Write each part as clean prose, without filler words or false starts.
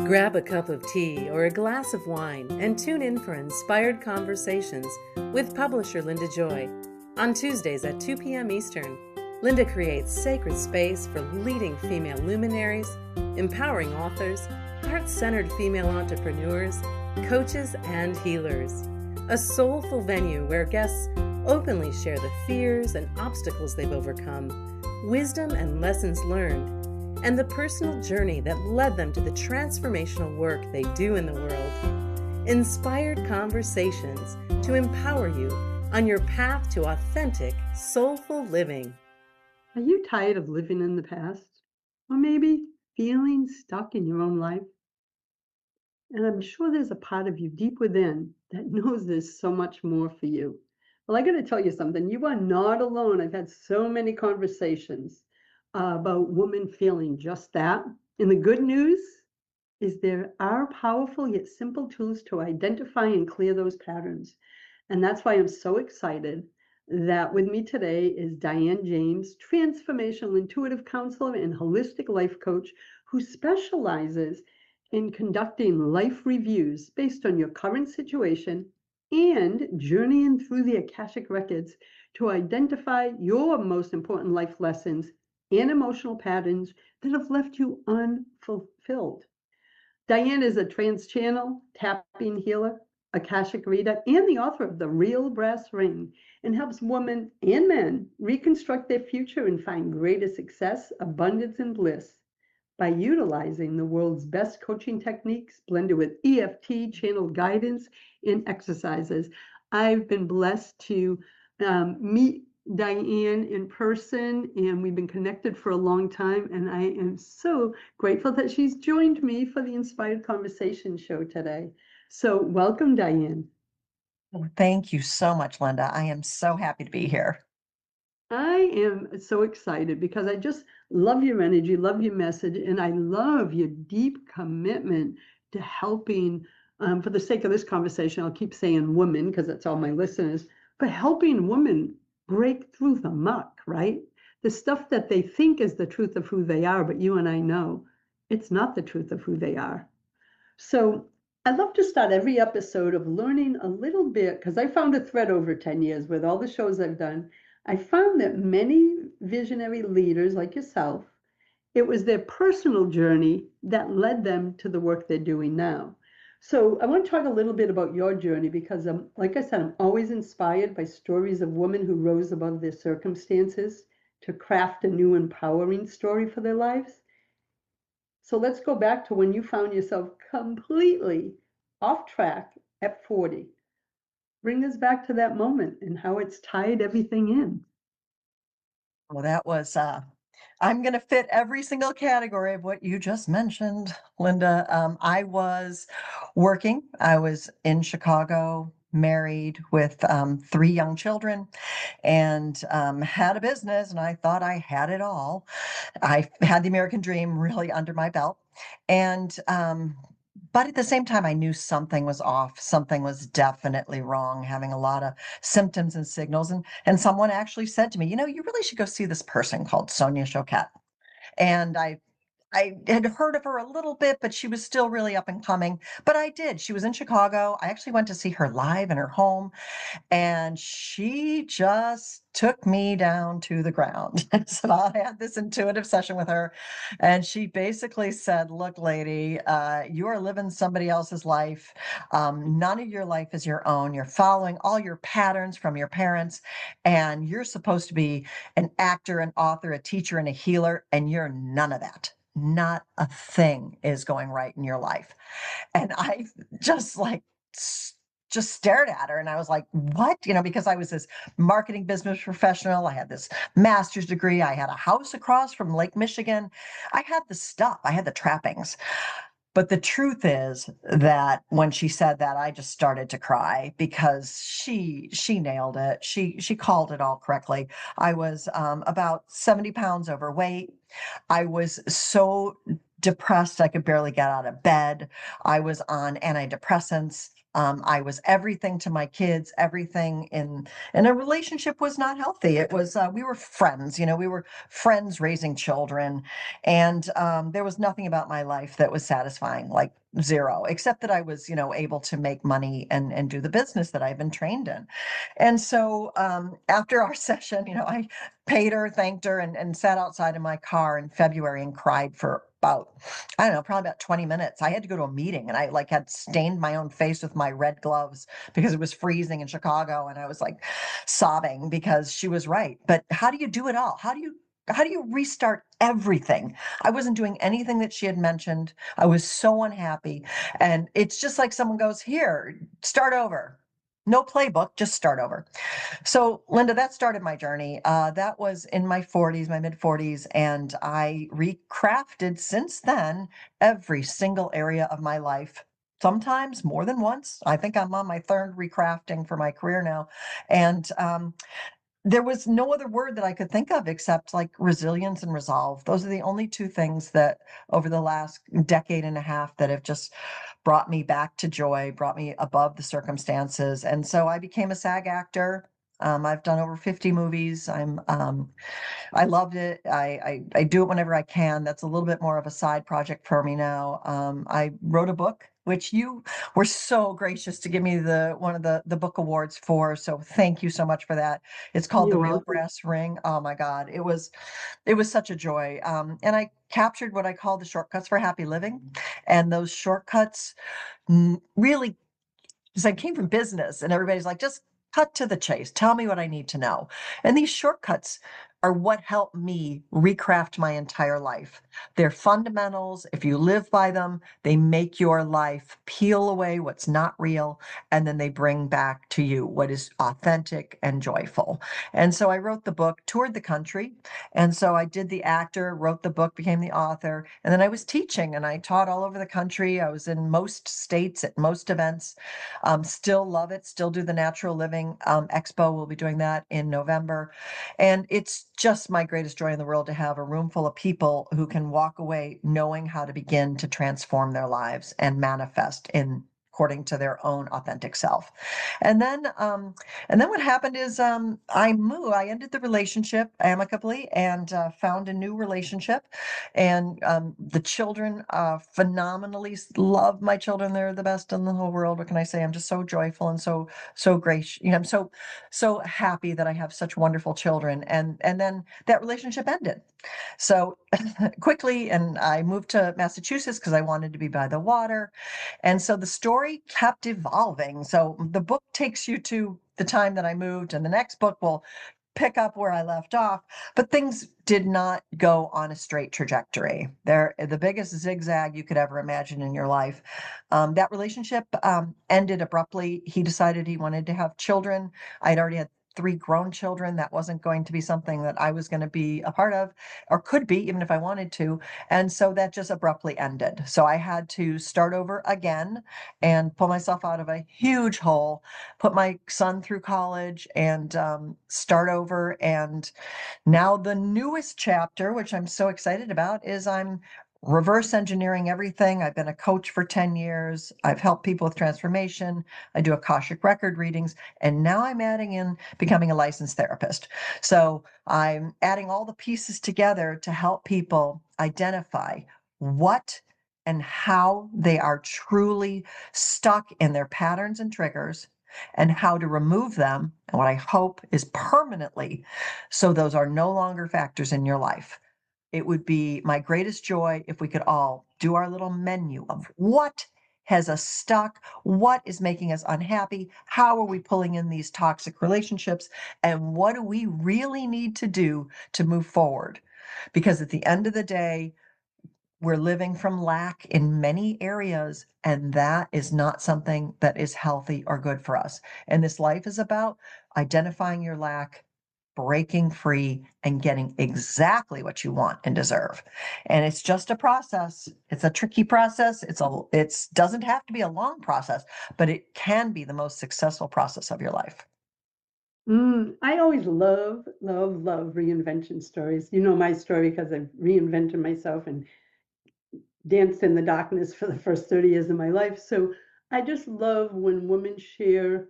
Grab a cup of tea or a glass of wine and tune in for Inspired Conversations with publisher Linda Joy. On Tuesdays at 2 p.m. Eastern, Linda creates sacred space for leading female luminaries, empowering authors, heart-centered female entrepreneurs, coaches, and healers. A soulful venue where guests openly share the fears and obstacles they've overcome, wisdom and lessons learned, and the personal journey that led them to the transformational work they do in the world. Inspired Conversations to empower you on your path to authentic, soulful living. Are you tired of living in the past? Or maybe feeling stuck in your own life? And I'm sure there's a part of you deep within that knows there's so much more for you. Well, I got to tell you something. You are not alone. I've had so many conversations about women feeling just that. And the good news is there are powerful yet simple tools to identify and clear those patterns. And that's why I'm so excited that with me today is Dianne James, transformational intuitive counselor and holistic life coach who specializes in conducting life reviews based on your current situation and journeying through the Akashic records to identify your most important life lessons and emotional patterns that have left you unfulfilled. Dianne is a trans-channel tapping healer, Akashic Reader, and the author of The Real Brass Ring, and helps women and men reconstruct their future and find greater success, abundance, and bliss by utilizing the world's best coaching techniques blended with EFT channel guidance and exercises. I've been blessed to meet Dianne in person, and we've been connected for a long time, and I am so grateful that she's joined me for the Inspired Conversation show today. So welcome, Dianne. Thank you so much, Linda. I am so happy to be here. I am so excited because I just love your energy, love your message, and I love your deep commitment to helping, for the sake of this conversation, I'll keep saying women because that's all my listeners, but helping women break through the muck, right? The stuff that they think is the truth of who they are, but you and I know it's not the truth of who they are. So I love to start every episode of learning a little bit, because I found a thread over 10 years with all the shows I've done. I found that many visionary leaders like yourself, it was their personal journey that led them to the work they're doing now. So I want to talk a little bit about your journey because, like I said, I'm always inspired by stories of women who rose above their circumstances to craft a new empowering story for their lives. So let's go back to when you found yourself completely off track at 40. Bring us back to that moment and how it's tied everything in. Well, that was, I'm going to fit every single category of what you just mentioned, Linda. I was working, I was in Chicago, married with 3 young children, and had a business, and I thought I had it all. I had the American dream really under my belt. And but at the same time, I knew something was off. Something was definitely wrong, having a lot of symptoms and signals. And someone actually said to me, you really should go see this person called Sonia Choquette. And I had heard of her a little bit, but she was still really up and coming. But I did. She was in Chicago. I actually went to see her live in her home, and she just took me down to the ground. So I had this intuitive session with her, and she basically said, "Look, lady, you are living somebody else's life. None of your life is your own. You're following all your patterns from your parents, and you're supposed to be an actor, an author, a teacher, and a healer, and you're none of that. Not a thing is going right in your life." And I just just stared at her, and I was like, what? Because I was this marketing business professional. I had this master's degree. I had a house across from Lake Michigan. I had the stuff. I had the trappings. But the truth is that when she said that, I just started to cry because she nailed it. She called it all correctly. I was about 70 pounds overweight. I was so depressed I could barely get out of bed. I was on antidepressants. I was everything to my kids, everything and a relationship was not healthy. It was, we were friends, we were friends raising children. And there was nothing about my life that was satisfying, like zero, except that I was, able to make money and do the business that I've been trained in. And so after our session, I paid her, thanked her, and sat outside in my car in February and cried for about, I don't know, probably about 20 minutes. I had to go to a meeting and I like had stained my own face with my red gloves because it was freezing in Chicago. And I was like sobbing because she was right. But how do you do it all? How do you restart everything? I wasn't doing anything that she had mentioned. I was so unhappy. And it's just like someone goes, here, start over. No playbook, just start over. So, Linda, that started my journey. That was in my 40s, my mid 40s, and I recrafted since then every single area of my life. Sometimes more than once. I think I'm on my third recrafting for my career now. And there was no other word that I could think of except like resilience and resolve. Those are the only two things that over the last decade and a half that have just brought me back to joy, brought me above the circumstances. And so I became a SAG actor. I've done over 50 movies. I loved it. I do it whenever I can. That's a little bit more of a side project for me now. I wrote a book, which you were so gracious to give me one of the book awards for. So thank you so much for that. It's called The You're Real welcome. Brass Ring. Oh my God, it was such a joy. And I captured what I call the shortcuts for happy living, and those shortcuts really, because I came from business and everybody's like, just cut to the chase. Tell me what I need to know. And these shortcuts are what helped me recraft my entire life. They're fundamentals. If you live by them, they make your life peel away what's not real, and then they bring back to you what is authentic and joyful. And so I wrote the book, toured the country. And so I did the actor, wrote the book, became the author. And then I was teaching and I taught all over the country. I was in most states at most events. Still love it, still do the Natural Living Expo. We'll be doing that in November. And it's just my greatest joy in the world to have a room full of people who can walk away knowing how to begin to transform their lives and manifest in according to their own authentic self. And then what happened is I ended the relationship amicably and found a new relationship. And the children phenomenally love my children. They're the best in the whole world. What can I say? I'm just so joyful and so gracious. I'm so happy that I have such wonderful children. And then that relationship ended. So quickly, and I moved to Massachusetts because I wanted to be by the water. And so the story kept evolving. So the book takes you to the time that I moved, and the next book will pick up where I left off. But things did not go on a straight trajectory. They're the biggest zigzag you could ever imagine in your life. That relationship ended abruptly. He decided he wanted to have children. I'd already had 3 grown children. That wasn't going to be something that I was going to be a part of, or could be, even if I wanted to. And so that just abruptly ended. So I had to start over again and pull myself out of a huge hole, put my son through college, and start over. And now the newest chapter, which I'm so excited about, is I'm reverse engineering everything. I've been a coach for 10 years. I've helped people with transformation. I do Akashic record readings. And now I'm adding in becoming a licensed therapist. So I'm adding all the pieces together to help people identify what and how they are truly stuck in their patterns and triggers, and how to remove them. And what I hope is permanently, so those are no longer factors in your life. It would be my greatest joy if we could all do our little menu of what has us stuck, what is making us unhappy, how are we pulling in these toxic relationships, and what do we really need to do to move forward? Because at the end of the day, we're living from lack in many areas, and that is not something that is healthy or good for us. And this life is about identifying your lack, breaking free, and getting exactly what you want and deserve. And it's just a process. It's a tricky process. It doesn't have to be a long process, but it can be the most successful process of your life. I always love, love, love reinvention stories. You know my story because I've reinvented myself and danced in the darkness for the first 30 years of my life. So I just love when women share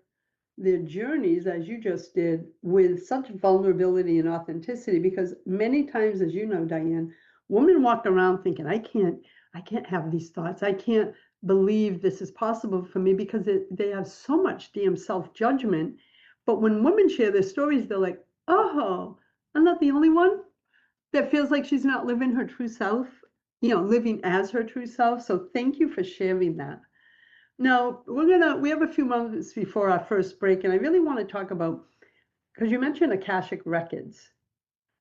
their journeys, as you just did, with such vulnerability and authenticity, because many times, as you know, Diane, women walk around thinking, I can't have these thoughts. I can't believe this is possible for me because they have so much damn self-judgment. But when women share their stories, they're like, oh, I'm not the only one that feels like she's not living her true self, living as her true self. So thank you for sharing that. Now, we have a few moments before our first break, and I really want to talk about, because you mentioned Akashic Records.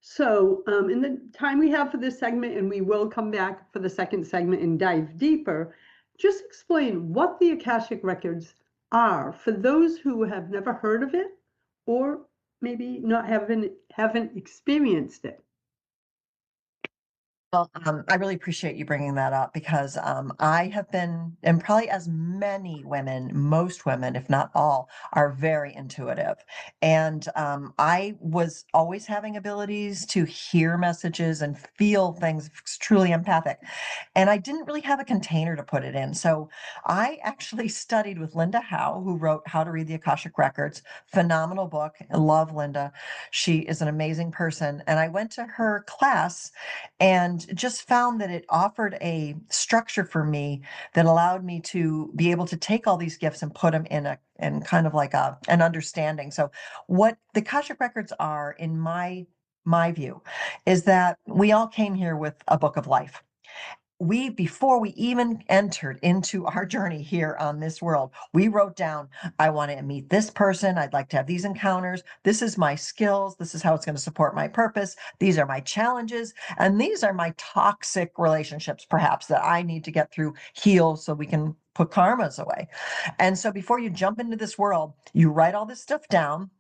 So, in the time we have for this segment, and we will come back for the second segment and dive deeper, just explain what the Akashic Records are for those who have never heard of it or maybe not haven't experienced it. Well, I really appreciate you bringing that up because I have been, and probably as many women, most women, if not all, are very intuitive. And I was always having abilities to hear messages and feel things, truly empathic. And I didn't really have a container to put it in. So I actually studied with Linda Howe, who wrote How to Read the Akashic Records. Phenomenal book. I love Linda. She is an amazing person. And I went to her class and just found that it offered a structure for me that allowed me to be able to take all these gifts and put them in kind of like an understanding. So what the Akashic Records are, in my view, is that we all came here with a book of life. Before we even entered into our journey here on this world, we wrote down, I want to meet this person. I'd like to have these encounters. This is my skills. This is how it's going to support my purpose. These are my challenges. And these are my toxic relationships, perhaps, that I need to get through, heal, so we can put karmas away. And so before you jump into this world, you write all this stuff down,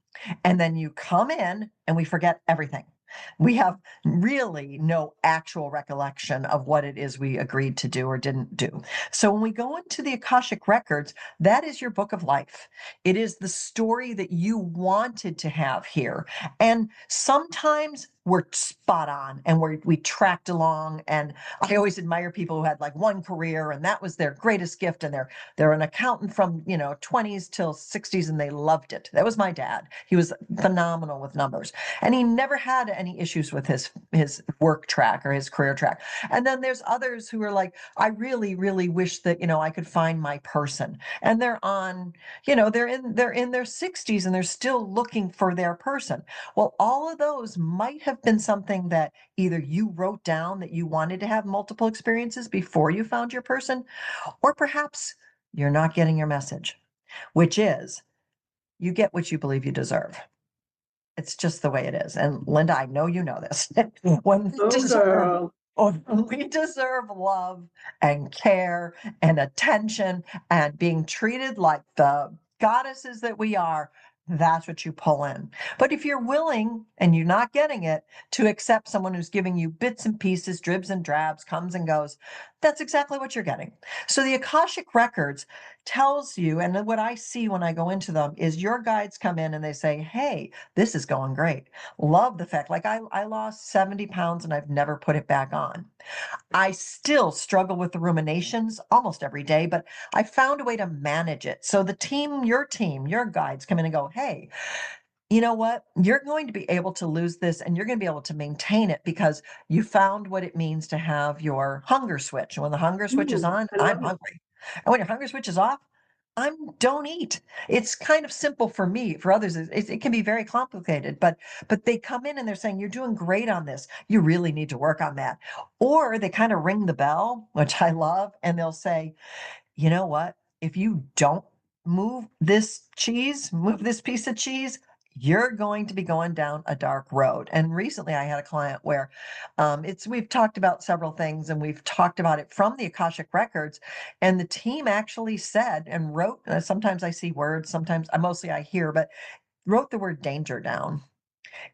and then you come in and we forget everything. We have really no actual recollection of what it is we agreed to do or didn't do. So when we go into the Akashic Records, that is your book of life. It is the story that you wanted to have here. And sometimes we're spot on and we tracked along. And I always admire people who had like one career and that was their greatest gift. And they're an accountant from, 20s till 60s and they loved it. That was my dad. He was phenomenal with numbers. And he never had any issues with his work track or his career track. And then there's others who are like, I really, really wish that, I could find my person. And they're on, they're in their 60s and they're still looking for their person. Well, all of those might have been something that either you wrote down that you wanted to have multiple experiences before you found your person, or perhaps you're not getting your message, which is you get what you believe you deserve. It's just the way it is. And Linda, I know you know this. when we Oh, deserve, girl. when we deserve love and care and attention and being treated like the goddesses that we are, that's what you pull in. But if you're willing and you're not getting it to accept someone who's giving you bits and pieces, dribs and drabs, comes and goes, that's exactly what you're getting. So the Akashic Records tells you, and what I see when I go into them is your guides come in and they say, hey, this is going great. Love the fact, like I lost 70 pounds and I've never put it back on. I still struggle with the ruminations almost every day, but I found a way to manage it. So the team, your guides come in and go, hey, you know what? You're going to be able to lose this and you're going to be able to maintain it because you found what it means to have your hunger switch. And when the hunger switch is on, I I'm love it. hungry. And when your hunger switch is off, don't eat. It's kind of simple for me. For others, it can be very complicated, but they come in and they're saying, you're doing great on this. You really need to work on that. Or they kind of ring the bell, which I love, and they'll say, you know what? If you don't move this piece of cheese, you're going to be going down a dark road. And recently I had a client where we've talked about several things and we've talked about it from the Akashic Records. And the team actually said and wrote, sometimes I see words, sometimes mostly I hear, but wrote the word danger down.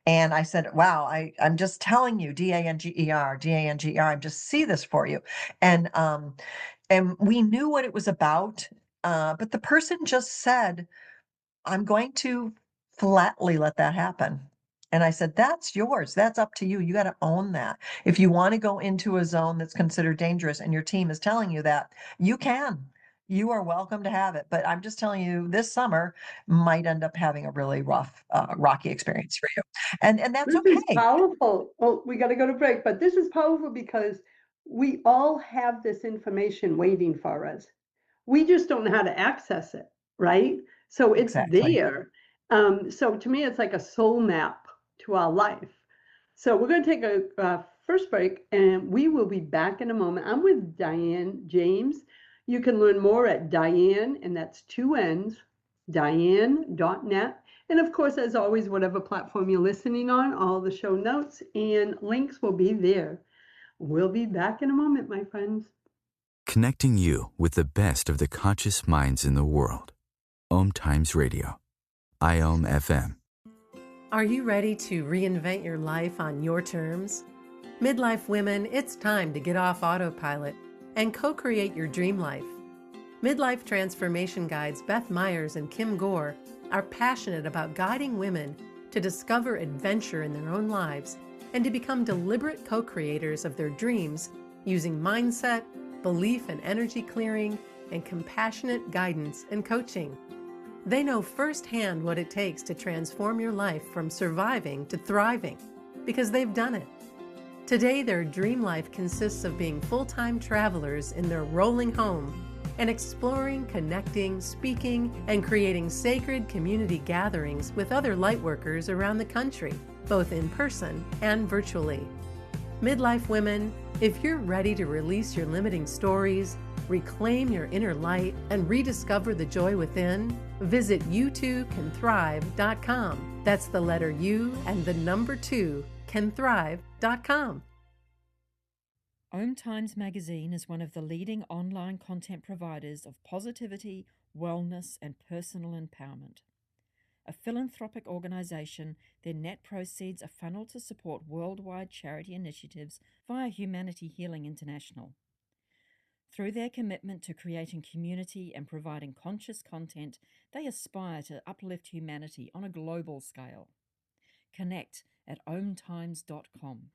And I said, wow, I'm just telling you, Danger, Danger, I just see this for you. And we knew what it was about, but the person just said, I'm going to flatly let that happen. And I said, that's yours. That's up to you. You got to own that. If you want to go into a zone that's considered dangerous and your team is telling you that, you can. You are welcome to have it. But I'm just telling you, this summer might end up having a really rough, rocky experience for you. And that's This is okay. powerful. Oh, we got to go to break, but this is powerful because we all have this information waiting for us. We just don't know how to access it, right? So it's Exactly. there. So to me, it's like a soul map to our life. So we're going to take a first break, and we will be back in a moment. I'm with Dianne James. You can learn more at Dianne, and that's two N's, Dianne.net. And of course, as always, whatever platform you're listening on, all the show notes and links will be there. We'll be back in a moment, my friends. Connecting you with the best of the conscious minds in the world. Om Times Radio. IOM FM. Are you ready to reinvent your life on your terms? Midlife women, it's time to get off autopilot and co-create your dream life. Midlife Transformation Guides Beth Myers and Kim Gore are passionate about guiding women to discover adventure in their own lives and to become deliberate co-creators of their dreams using mindset, belief and energy clearing, and compassionate guidance and coaching. They know firsthand what it takes to transform your life from surviving to thriving because they've done it. Today, their dream life consists of being full-time travelers in their rolling home and exploring, connecting, speaking, and creating sacred community gatherings with other lightworkers around the country, both in person and virtually. Midlife women, if you're ready to release your limiting stories, reclaim your inner light, and rediscover the joy within, visit you2canthrive.com. That's the letter U and the number 2, canthrive.com. Om Times Magazine is one of the leading online content providers of positivity, wellness, and personal empowerment. A philanthropic organization, their net proceeds are funneled to support worldwide charity initiatives via Humanity Healing International. Through their commitment to creating community and providing conscious content, they aspire to uplift humanity on a global scale. Connect at omtimes.com.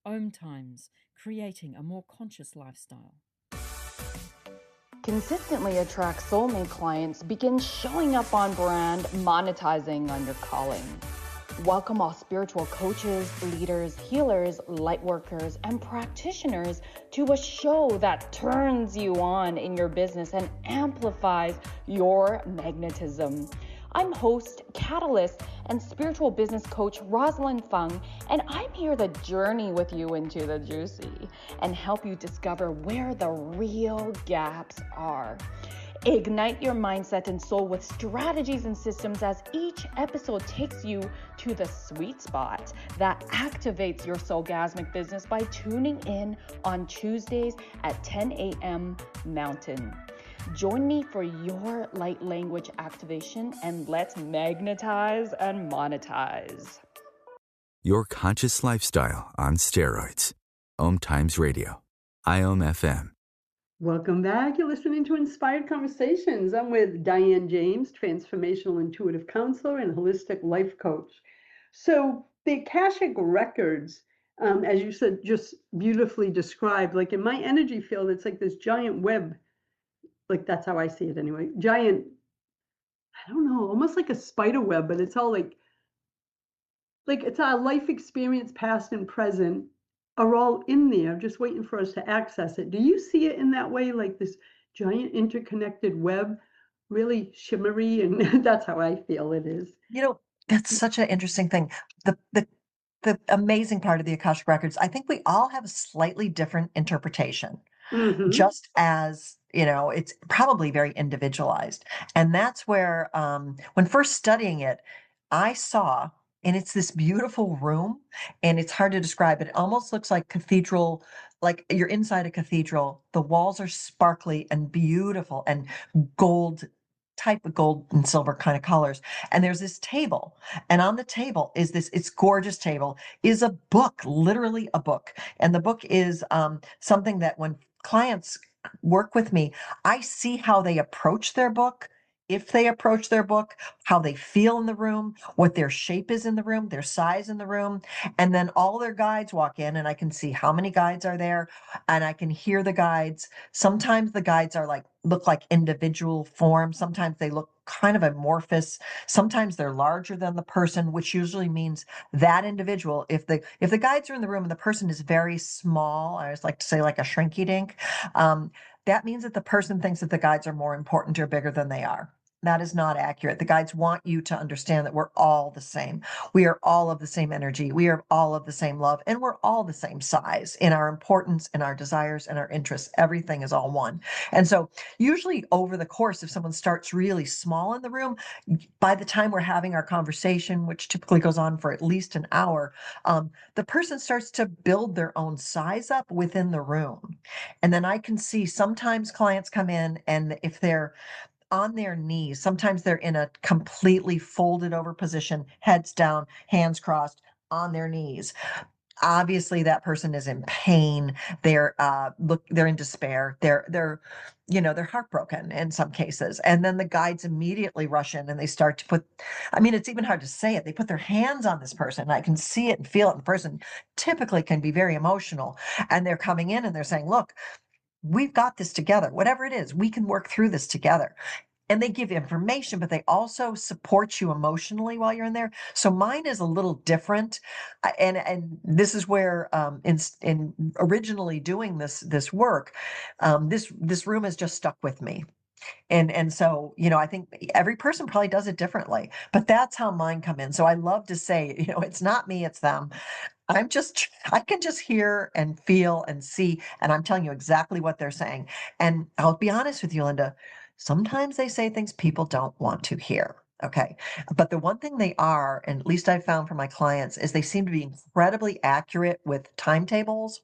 Om Times, creating a more conscious lifestyle. Consistently attract soulmate clients, begin showing up on brand, monetizing on your calling. Welcome all spiritual coaches, leaders, healers, lightworkers, and practitioners to a show that turns you on in your business and amplifies your magnetism. I'm host, catalyst, and spiritual business coach Rosalind Fung, and I'm here to journey with you into the juicy and help you discover where the real gaps are. Ignite your mindset and soul with strategies and systems as each episode takes you to the sweet spot that activates your soulgasmic business by tuning in on Tuesdays at 10 a.m. Mountain. Join me for your light language activation and let's magnetize and monetize. Your conscious lifestyle on steroids. Om Times Radio. IOM FM. Welcome back. You're listening to Inspired Conversations. I'm with Dianne James, transformational intuitive counselor and holistic life coach. So the Akashic records, as you said, just beautifully described, like in my energy field, it's like this giant web. Like that's how I see it anyway. Giant, I don't know, almost like a spider web, but it's all like it's our life experience, past and present, are all in there, just waiting for us to access it. Do you see it in that way, like this giant interconnected web, really shimmery? And that's how I feel it is. You know, that's such an interesting thing. The amazing part of the Akashic Records, I think we all have a slightly different interpretation. Mm-hmm. Just as, it's probably very individualized. And that's where, when first studying it, I saw, and it's this beautiful room, and it's hard to describe. It almost looks like cathedral, like you're inside a cathedral. The walls are sparkly and beautiful and gold, type of gold and silver kind of colors. And there's this table, and on the table is it's gorgeous table, is a book, literally a book. And the book is something that when clients work with me, I see how they approach their book if they approach their book, how they feel in the room, what their shape is in the room, their size in the room. And then all their guides walk in and I can see how many guides are there and I can hear the guides. Sometimes the guides are look like individual forms. Sometimes they look kind of amorphous. Sometimes they're larger than the person, which usually means that individual, if the guides are in the room and the person is very small, I always like to say like a shrinky dink, that means that the person thinks that the guides are more important or bigger than they are. That is not accurate. The guides want you to understand that we're all the same. We are all of the same energy. We are all of the same love, and we're all the same size in our importance, in our desires, and our interests. Everything is all one. And so usually over the course, if someone starts really small in the room, by the time we're having our conversation, which typically goes on for at least an hour, the person starts to build their own size up within the room. And then I can see sometimes clients come in and if they're on their knees, sometimes they're in a completely folded over position, heads down, hands crossed on their knees. Obviously that person is in pain. They're in despair. They're heartbroken in some cases. And then the guides immediately rush in and they start to it's even hard to say it. They put their hands on this person. I can see it and feel it. The person typically can be very emotional and they're coming in and they're saying, look, we've got this together. Whatever it is, we can work through this together. And they give information, but they also support you emotionally while you're in there. So mine is a little different, and this is where in originally doing this work, this room has just stuck with me. And so, I think every person probably does it differently, but that's how mine come in. So I love to say, it's not me, it's them. I can just hear and feel and see, and I'm telling you exactly what they're saying. And I'll be honest with you, Linda, sometimes they say things people don't want to hear. Okay. But the one thing they are, and at least I've found for my clients, is they seem to be incredibly accurate with timetables,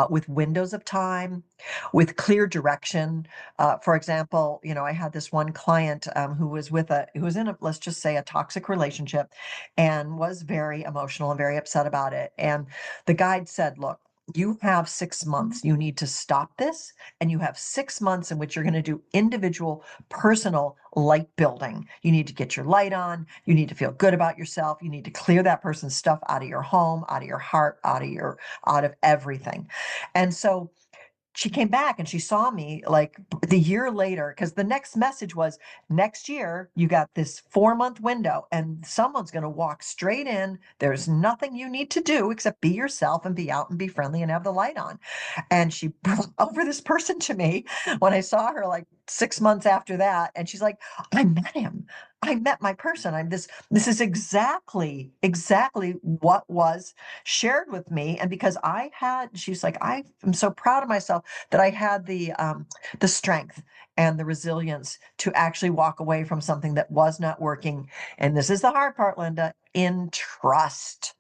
with windows of time, with clear direction. For example, I had this one client who was in a, let's just say, a toxic relationship and was very emotional and very upset about it. And the guide said, look, you have 6 months. You need to stop this. And you have 6 months in which you're going to do individual, personal light building. You need to get your light on. You need to feel good about yourself. You need to clear that person's stuff out of your home, out of your heart, out of everything. And so she came back and she saw me like the year later, because the next message was, next year, you got this 4-month window and someone's going to walk straight in. There's nothing you need to do except be yourself and be out and be friendly and have the light on. And she brought over this person to me when I saw her like 6 months after that. And she's like, I met him. I met my person. This is exactly what was shared with me. And because she's like, I am so proud of myself that I had the strength and the resilience to actually walk away from something that was not working. And this is the hard part, Linda, in trust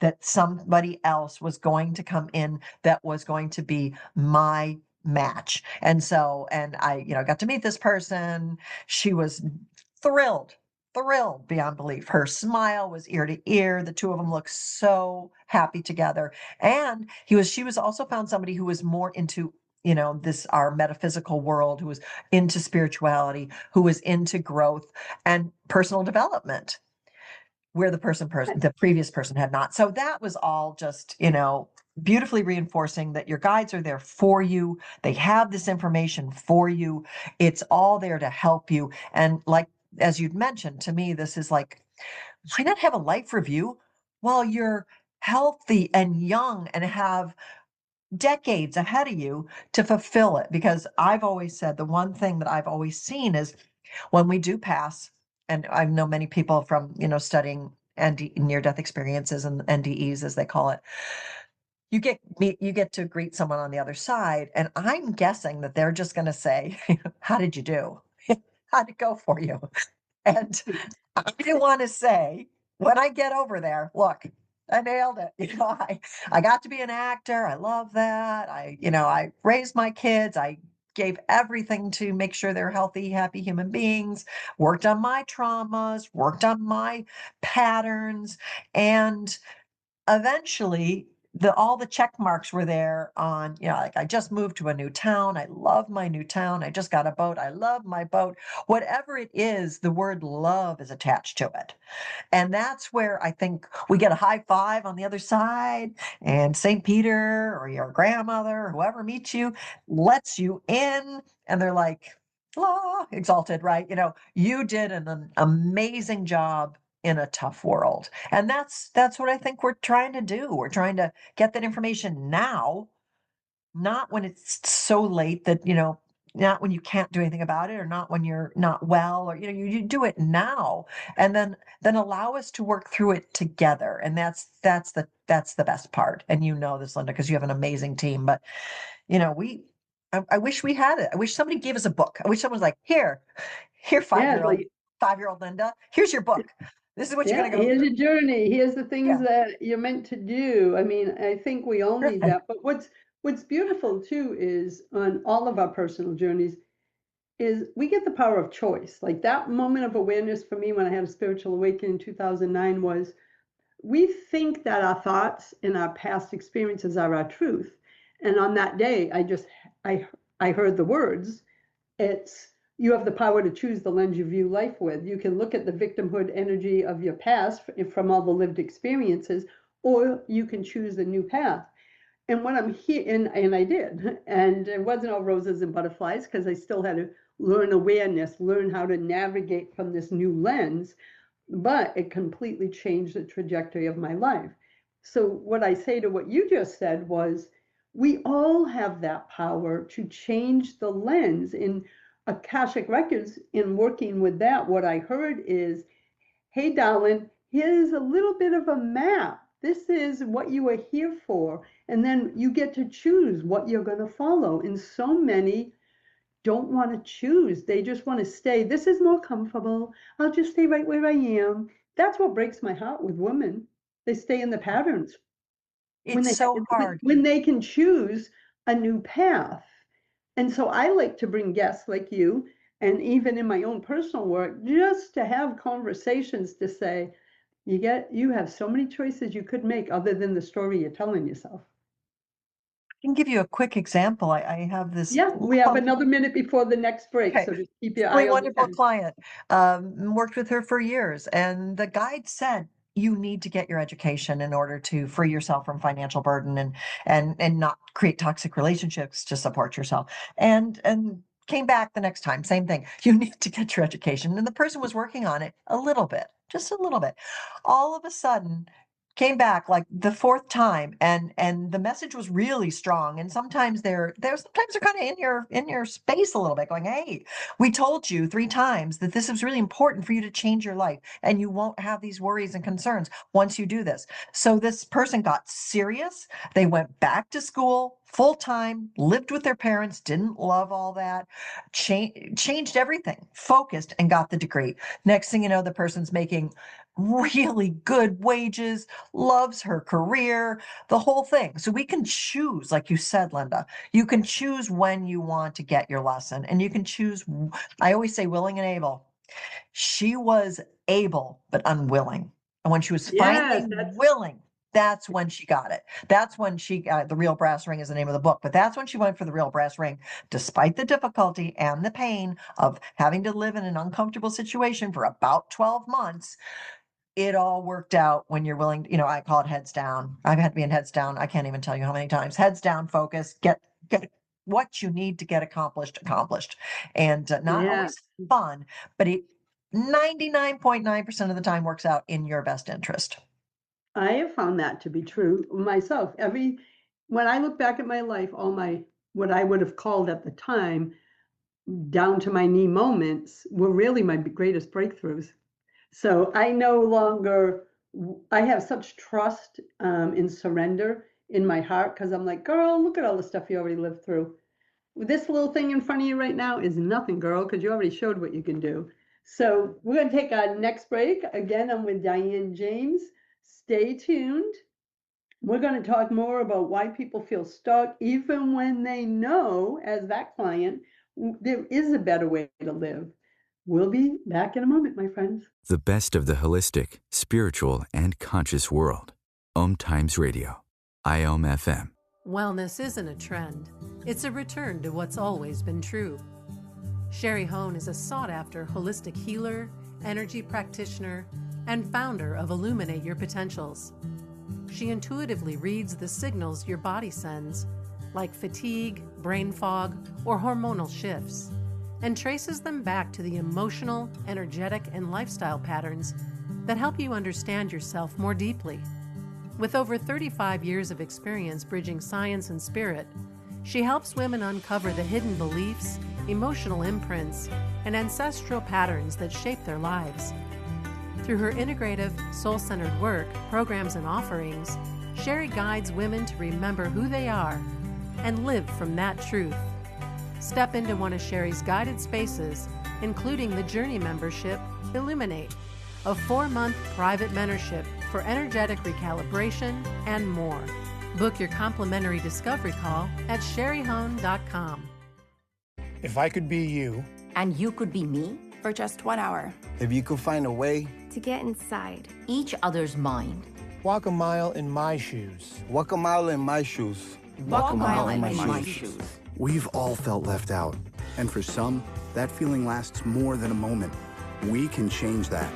that somebody else was going to come in that was going to be my match. And so, and I, got to meet this person. She was thrilled beyond belief. Her smile was ear to ear. The two of them looked so happy together. And she was also found somebody who was more into, our metaphysical world, who was into spirituality, who was into growth and personal development, where the previous person had not. So that was all just, beautifully reinforcing that your guides are there for you. They have this information for you. It's all there to help you. And like, as you'd mentioned to me, this is like, why not have a life review while you're healthy and young and have decades ahead of you to fulfill it? Because I've always said the one thing that I've always seen is when we do pass, and I know many people from, studying near-death experiences and NDEs, as they call it, you get to greet someone on the other side, and I'm guessing that they're just going to say, how did you do? How'd it go for you? And I want to say, when I get over there, look, I nailed it. I got to be an actor. I love that. I raised my kids. I gave everything to make sure they're healthy, happy human beings, worked on my traumas, worked on my patterns. And eventually all the check marks were there on, like I just moved to a new town. I love my new town. I just got a boat. I love my boat. Whatever it is, the word love is attached to it. And that's where I think we get a high five on the other side, and St. Peter or your grandmother or whoever meets you lets you in, and they're like, ah, exalted, right? You did an amazing job in a tough world. And that's what I think we're trying to do. We're trying to get that information now, not when it's so late that, not when you can't do anything about it, or not when you're not well, or, you do it now, and then allow us to work through it together. And that's the best part. And this, Linda, because you have an amazing team. But, I wish we had it. I wish somebody gave us a book. I wish someone was like, here, Yeah, 5-year-old Linda, here's your book. This is what you're yeah, going to go here's through. your journey. Here's the things Yeah. that you're meant to do. I mean, I think we all need that. But what's beautiful too is on all of our personal journeys is we get the power of choice. Like that moment of awareness for me when I had a spiritual awakening in 2009 was we think that our thoughts and our past experiences are our truth. And on that day, I heard the words, it's you have the power to choose the lens you view life with. You can look at the victimhood energy of your past from all the lived experiences, or you can choose a new path. And what I'm here, and I did, and it wasn't all roses and butterflies because I still had to learn awareness, learn how to navigate from this new lens, but it completely changed the trajectory of my life. So what I say to what you just said was, we all have that power to change the lens. In Akashic Records, in working with that, what I heard is, hey, darling, here's a little bit of a map. This is what you are here for. And then you get to choose what you're going to follow. And so many don't want to choose. They just want to stay. This is more comfortable. I'll just stay right where I am. That's what breaks my heart with women. They stay in the patterns It's so hard. when they can choose a new path. And so I like to bring guests like you, and even in my own personal work, just to have conversations to say, you have so many choices you could make other than the story you're telling yourself. I can give you a quick example. I have this Yeah, we have another minute before the next break, Okay. so just keep your really eye on the wonderful time. client. Worked with her for years, and the guide said you need to get your education in order to free yourself from financial burden and not create toxic relationships to support yourself. And came back the next time, same thing. You need to get your education. And the person was working on it a little bit, just a little bit. All of a sudden, came back like the fourth time, and the message was really strong. And sometimes they're kind of in your space a little bit, going, hey, we told you 3 times that this is really important for you to change your life, and you won't have these worries and concerns once you do this. So this person got serious. They went back to school full time, lived with their parents, didn't love all that, changed everything, focused, and got the degree. Next thing you know, the person's making really good wages, loves her career, the whole thing. So we can choose, like you said, Linda, you can choose when you want to get your lesson, and you can choose. I always say willing and able. She was able, but unwilling. And when she was finally Yes, willing, that's when she got it. That's when she got the real brass ring is the name of the book, but that's when she went for the real brass ring, despite the difficulty and the pain of having to live in an uncomfortable situation for about 12 months. It all worked out when you're willing, I call it heads down. I've had to be in heads down. I can't even tell you how many times. Heads down, focus, get what you need to get accomplished. And not yeah. always fun, but it 99.9% of the time works out in your best interest. I have found that to be true myself. When I look back at my life, all my, what I would have called at the time, down to my knee moments were really my greatest breakthroughs. So I no longer, I have such trust in surrender in my heart, because I'm like, girl, look at all the stuff you already lived through. This little thing in front of you right now is nothing, girl, because you already showed what you can do. So we're going to take our next break. Again, I'm with Dianne James. Stay tuned. We're going to talk more about why people feel stuck, even when they know, as that client, there is a better way to live. We'll be back in a moment, my friends. The best of the holistic, spiritual, and conscious world. Om Times Radio. IOM FM. Wellness isn't a trend. It's a return to what's always been true. Sherry Hone is a sought-after holistic healer, energy practitioner, and founder of Illuminate Your Potentials. She intuitively reads the signals your body sends, like fatigue, brain fog, or hormonal shifts, and traces them back to the emotional, energetic, and lifestyle patterns that help you understand yourself more deeply. With over 35 years of experience bridging science and spirit, she helps women uncover the hidden beliefs, emotional imprints, and ancestral patterns that shape their lives. Through her integrative, soul-centered work, programs, and offerings, Sherry guides women to remember who they are and live from that truth. Step into one of Sherry's guided spaces, including the Journey membership, Illuminate, a 4-month private mentorship for energetic recalibration and more. Book your complimentary discovery call at sherryhone.com. If I could be you, and you could be me, for just 1 hour, if you could find a way to get inside each other's mind, walk a mile in my shoes. walk a mile in my shoes. walk a mile in my shoes. We've all felt left out, and for some, that feeling lasts more than a moment. We can change that.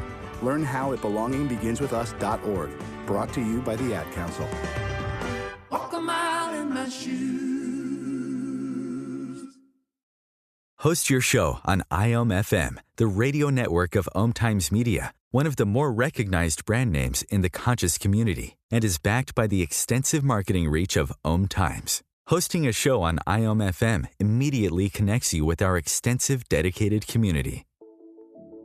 Learn how at belongingbeginswithus.org. Brought to you by the Ad Council. Walk a mile in my shoes. Host your show on IOM FM, the radio network of Om Times Media, one of the more recognized brand names in the conscious community, and is backed by the extensive marketing reach of Om Times. Hosting a show on IOM FM immediately connects you with our extensive dedicated community.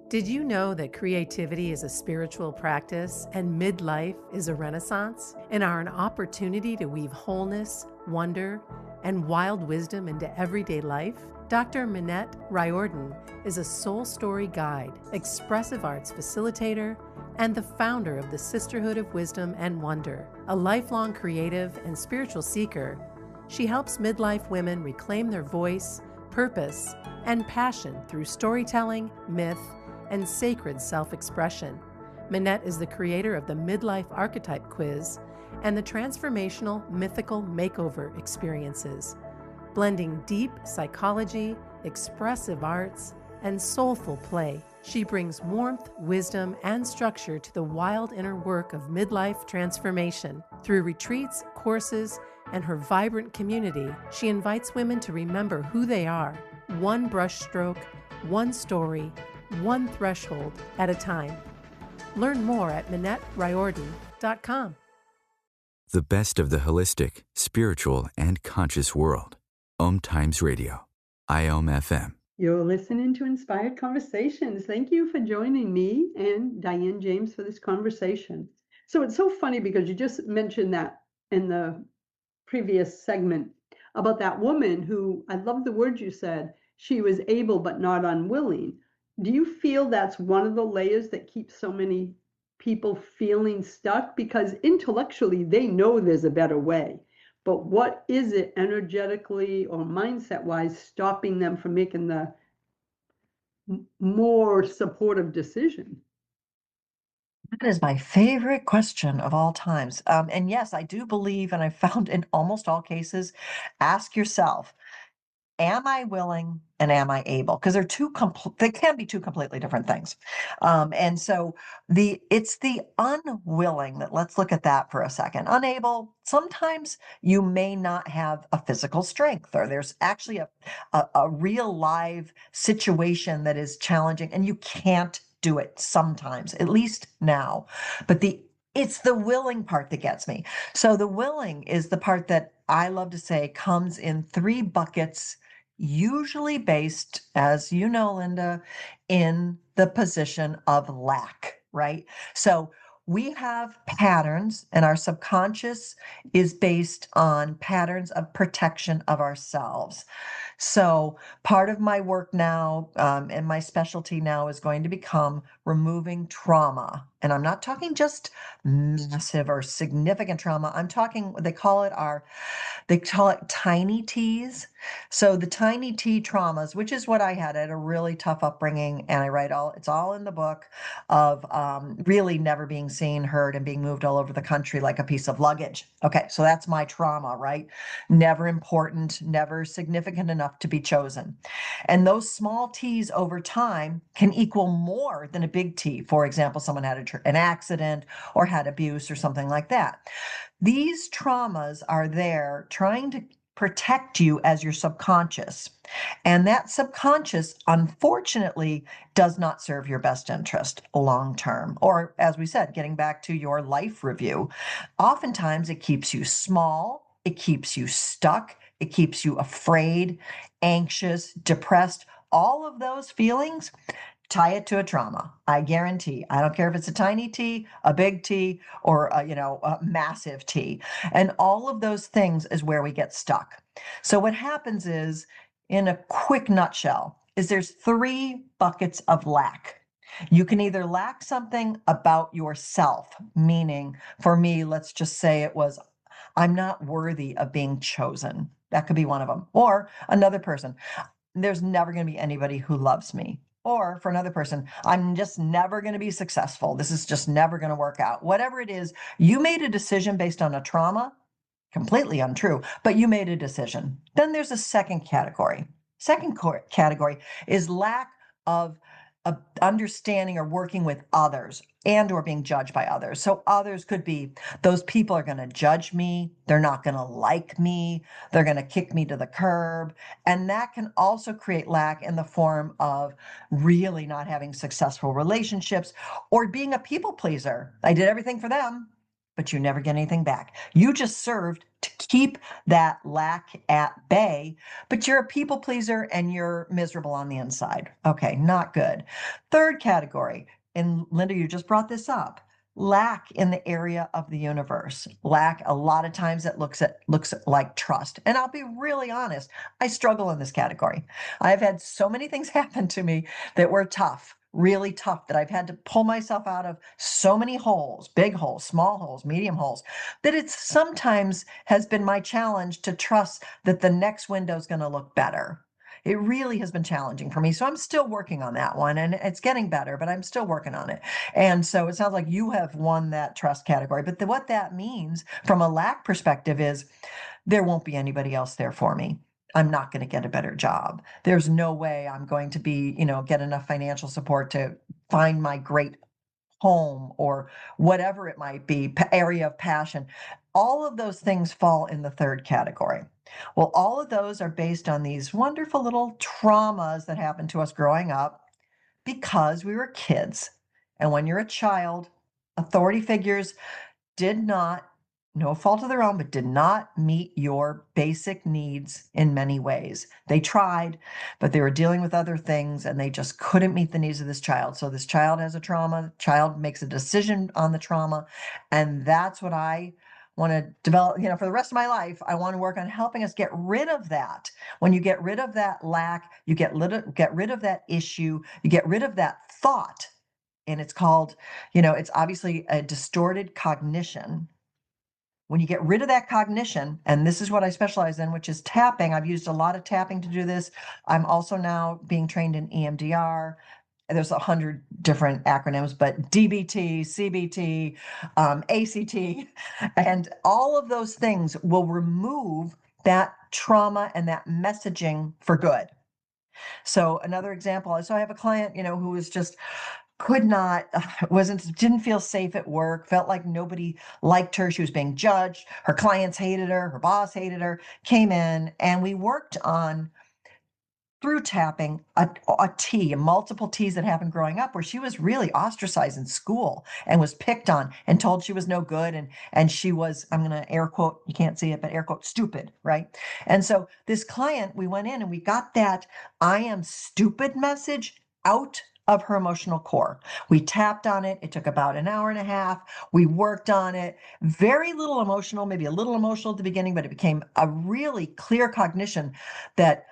Did you know that creativity is a spiritual practice and midlife is a renaissance and are an opportunity to weave wholeness, wonder, and wild wisdom into everyday life? Dr. Minette Riordan is a soul story guide, expressive arts facilitator, and the founder of the Sisterhood of Wisdom and Wonder. A lifelong creative and spiritual seeker, she helps midlife women reclaim their voice, purpose, and passion through storytelling, myth, and sacred self-expression. Minette is the creator of the Midlife Archetype Quiz and the Transformational Mythical Makeover experiences, blending deep psychology, expressive arts, and soulful play. She brings warmth, wisdom, and structure to the wild inner work of midlife transformation. Through retreats, courses, and her vibrant community, she invites women to remember who they are, one brushstroke, one story, one threshold at a time. Learn more at MinetteRiordan.com. The best of the holistic, spiritual, and conscious world. Om Times Radio. IOM FM. You're listening to Inspired Conversations. Thank you for joining me and Dianne James for this conversation. So it's so funny because you just mentioned that in the previous segment about that woman who, I love the word you said, she was able but not unwilling. Do you feel that's one of the layers that keeps so many people feeling stuck? Because intellectually, they know there's a better way. But what is it energetically or mindset-wise stopping them from making the more supportive decision? That is my favorite question of all times. And yes, I do believe, and I found in almost all cases, ask yourself, am I willing and am I able? Because they can be two completely different things. And so it's the unwilling that, let's look at that for a second. Unable, sometimes you may not have a physical strength, or there's actually a real live situation that is challenging and you can't do it sometimes, at least now. But it's the willing part that gets me. So the willing is the part that I love to say comes in 3 buckets, usually based, as you know, Linda, in the position of lack, right? So we have patterns, and our subconscious is based on patterns of protection of ourselves. So part of my work now, and my specialty now is going to become removing trauma. And I'm not talking just massive or significant trauma. I'm talking, they call it tiny T's. So the tiny T traumas, which is what I had. I had a really tough upbringing, and it's all in the book of really never being seen, heard, and being moved all over the country like a piece of luggage. Okay, so that's my trauma, right? Never important, never significant enough to be chosen. And those small T's over time can equal more than a big T. For example, someone had an accident or had abuse or something like that. These traumas are there trying to protect you as your subconscious. And that subconscious, unfortunately, does not serve your best interest long term. Or, as we said, getting back to your life review, oftentimes it keeps you small, it keeps you stuck, it keeps you afraid, anxious, depressed. All of those feelings, tie it to a trauma. I guarantee. I don't care if it's a tiny T, a big T, or a massive T. And all of those things is where we get stuck. So what happens is, in a quick nutshell, is there's 3 buckets of lack. You can either lack something about yourself, meaning for me, let's just say it was, I'm not worthy of being chosen. That could be one of them. Or another person, there's never going to be anybody who loves me. Or for another person, I'm just never going to be successful. This is just never going to work out. Whatever it is, you made a decision based on a trauma, completely untrue, but you made a decision. Then there's a second category. Second category is lack of understanding or working with others and or being judged by others. So others could be, those people are going to judge me. They're not going to like me. They're going to kick me to the curb. And that can also create lack in the form of really not having successful relationships or being a people pleaser. I did everything for them, but you never get anything back. You just served to keep that lack at bay, but you're a people pleaser and you're miserable on the inside. Okay, not good. Third category, and Linda, you just brought this up, lack in the area of the universe. Lack, a lot of times it looks like trust. And I'll be really honest, I struggle in this category. I've had so many things happen to me that were tough, really tough, that I've had to pull myself out of so many holes, big holes, small holes, medium holes, that it's sometimes has been my challenge to trust that the next window is going to look better. It really has been challenging for me. So I'm still working on that one, and it's getting better, but I'm still working on it. And so it sounds like you have won that trust category. But what that means from a lack perspective is there won't be anybody else there for me. I'm not going to get a better job. There's no way I'm going to be, get enough financial support to find my great home or whatever it might be, area of passion. All of those things fall in the third category. Well, all of those are based on these wonderful little traumas that happened to us growing up because we were kids. And when you're a child, authority figures did not, no fault of their own, but did not meet your basic needs in many ways. They tried, but they were dealing with other things and they just couldn't meet the needs of this child. So this child has a trauma, the child makes a decision on the trauma. And that's what I want to develop, for the rest of my life. I want to work on helping us get rid of that. When you get rid of that lack, you get rid of that issue, you get rid of that thought. And it's called, it's obviously a distorted cognition. When you get rid of that cognition, and this is what I specialize in, which is tapping. I've used a lot of tapping to do this. I'm also now being trained in EMDR. There's 100 different acronyms, but DBT, CBT, ACT, and all of those things will remove that trauma and that messaging for good. So another example, so I have a client, who was just didn't feel safe at work, felt like nobody liked her. She was being judged. Her clients hated her. Her boss hated her, came in, and we worked on, through tapping, multiple T's that happened growing up where she was really ostracized in school and was picked on and told she was no good. And she was, I'm going to air quote, you can't see it, but air quote, stupid, right? And so this client, we went in and we got that I am stupid message out of her emotional core. We tapped on it. It took about an hour and a half. We worked on it. Very little emotional, maybe a little emotional at the beginning, but it became a really clear cognition that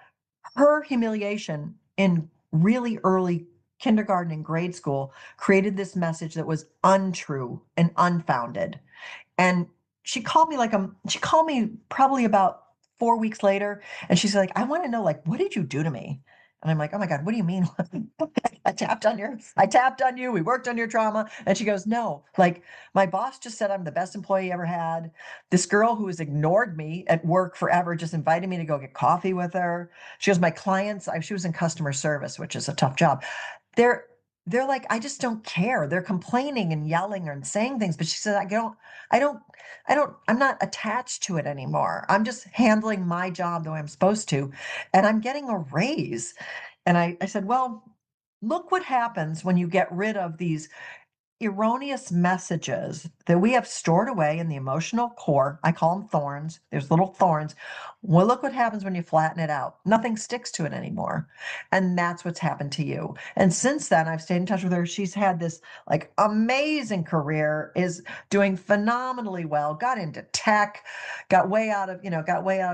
Her humiliation in really early kindergarten and grade school created this message that was untrue and unfounded. And she called me probably about 4 weeks later, and she's like, I want to know, like, what did you do to me? And I'm like, oh my God, what do you mean? I tapped on you. We worked on your trauma. And she goes, no, like my boss just said I'm the best employee he ever had. This girl who has ignored me at work forever just invited me to go get coffee with her. She goes, my clients, she was in customer service, which is a tough job. They're they're like, I just don't care. They're complaining and yelling and saying things, but she said, I don't, I'm not attached to it anymore. I'm just handling my job the way I'm supposed to, and I'm getting a raise. And I said, well, look what happens when you get rid of these erroneous messages that we have stored away in the emotional core. I call them thorns. There's little thorns. Well, look what happens when you flatten it out. Nothing sticks to it anymore. And that's what's happened to you. And since then, I've stayed in touch with her. She's had this like amazing career, is doing phenomenally well, got into tech, got way out of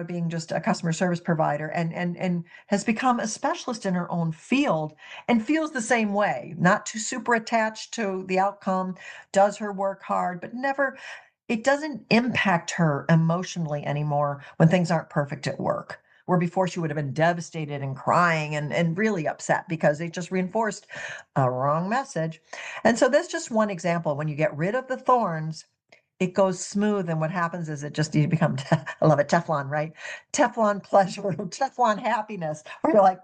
being just a customer service provider, and has become a specialist in her own field and feels the same way, not too super attached to the outcome, does her work hard, but never, it doesn't impact her emotionally anymore when things aren't perfect at work. Where before she would have been devastated and crying and really upset because it just reinforced a wrong message. And so that's just one example. When you get rid of the thorns, it goes smooth. And what happens is you become, I love it, Teflon, right? Teflon pleasure, Teflon happiness, where you're like,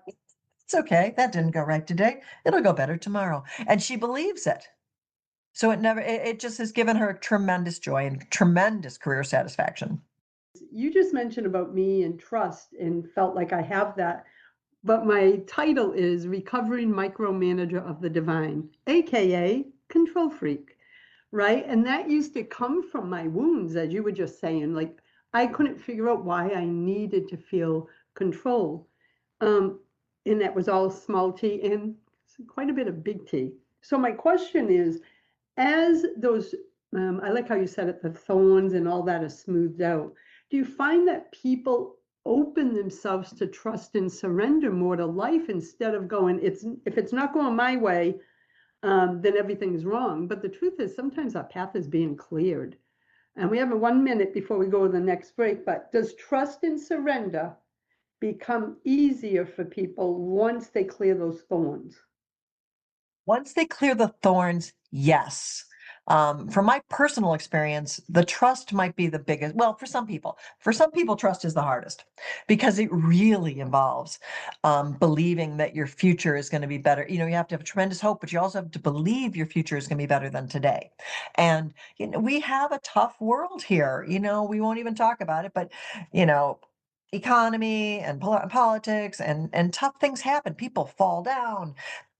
it's okay. That didn't go right today. It'll go better tomorrow. And she believes it. So it just has given her tremendous joy and tremendous career satisfaction. You just mentioned about me and trust and felt like I have that. But my title is Recovering Micromanager of the Divine, AKA Control Freak, right? And that used to come from my wounds, as you were just saying. Like, I couldn't figure out why I needed to feel control. And that was all small t and quite a bit of big T. So my question is, as those, I like how you said it, the thorns and all that are smoothed out, do you find that people open themselves to trust and surrender more to life instead of going, if it's not going my way, then everything's wrong? But the truth is, sometimes our path is being cleared. And we have 1 minute before we go to the next break, but does trust and surrender become easier for people once they clear those thorns? Once they clear the thorns, yes. From my personal experience, the trust might be the biggest. Well, for some people, trust is the hardest because it really involves believing that your future is going to be better. You have to have tremendous hope, but you also have to believe your future is going to be better than today. And we have a tough world here. We won't even talk about it, but economy and politics and tough things happen. People fall down,